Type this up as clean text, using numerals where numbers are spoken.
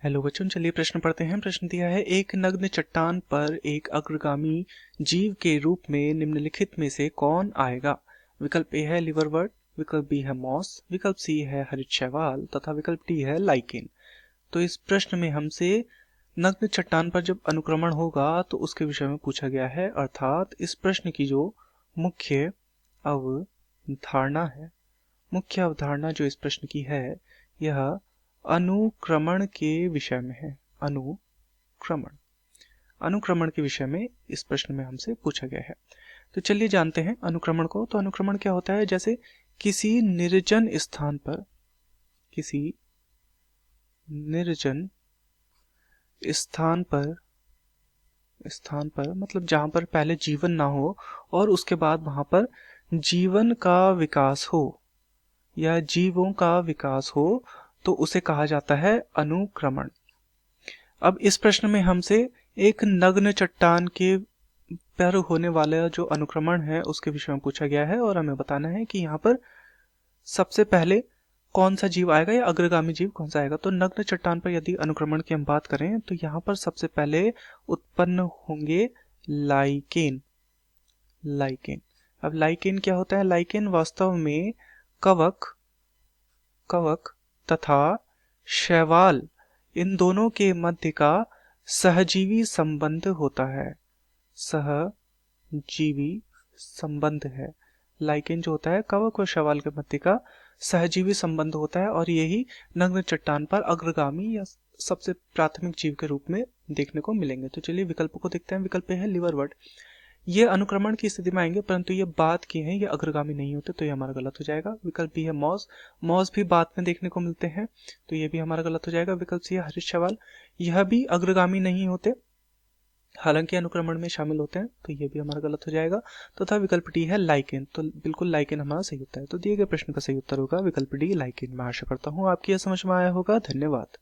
Hello बच्चों, चलिए प्रश्न पढ़ते हैं। प्रश्न दिया है, एक नग्न चट्टान पर एक अग्रगामी जीव के रूप में निम्नलिखित में से कौन आएगा। विकल्प ए है लिवरवर्ट, विकल्प बी है मॉस, विकल्प सी है हरित शैवाल तथा विकल्प डी है लाइकेन। तो इस प्रश्न में हमसे नग्न चट्टान पर जब अनुक्रमण होगा तो उसके विषय में पूछा गया है, अर्थात इस प्रश्न की जो मुख्य अवधारणा है, मुख्य अवधारणा जो इस प्रश्न की है, यह अनुक्रमण के विषय में है। अनुक्रमण के विषय में इस प्रश्न में हमसे पूछा गया है। तो चलिए जानते हैं अनुक्रमण को। तो अनुक्रमण क्या होता है, जैसे किसी निर्जन स्थान पर मतलब जहां पर पहले जीवन ना हो और उसके बाद वहां पर जीवन का विकास हो या जीवों का विकास हो, तो उसे कहा जाता है अनुक्रमण। अब इस प्रश्न में हमसे एक नग्न चट्टान के पर होने वाला जो अनुक्रमण है उसके विषय में पूछा गया है और हमें बताना है कि यहाँ पर सबसे पहले कौन सा जीव आएगा या अग्रगामी जीव कौन सा आएगा। तो नग्न चट्टान पर यदि अनुक्रमण की हम बात करें तो यहाँ पर सबसे पहले उत्पन्न होंगे लाइकेन। अब लाइकेन क्या होता है? लाइकेन वास्तव में कवक तथा शैवाल इन दोनों के मध्य का सहजीवी संबंध होता है। सहजीवी संबंध है। लाइकेन जो होता है कवक और शैवाल के मध्य का सहजीवी संबंध होता है और यही नग्न चट्टान पर अग्रगामी या सबसे प्राथमिक जीव के रूप में देखने को मिलेंगे। तो चलिए विकल्प को देखते हैं। विकल्प है लिवरवर्ट। ये अनुक्रमण की स्थिति में आएंगे परंतु ये बाद के हैं, ये अग्रगामी नहीं होते, तो ये हमारा गलत हो जाएगा। विकल्प बी है मॉस। मॉस भी बाद में देखने को मिलते हैं, तो ये भी हमारा गलत हो जाएगा। विकल्प सी है हरित शैवाल। यह भी अग्रगामी नहीं होते, हालांकि अनुक्रमण में शामिल होते हैं, तो ये भी हमारा गलत हो जाएगा। तथा विकल्प डी है लाइकेन। तो बिल्कुल लाइकेन हमारा सही उत्तर है। तो दिए गए प्रश्न का सही उत्तर होगा विकल्प डी लाइकेन। मैं आशा करता हूँ आपकी यह समझ में आया होगा। धन्यवाद।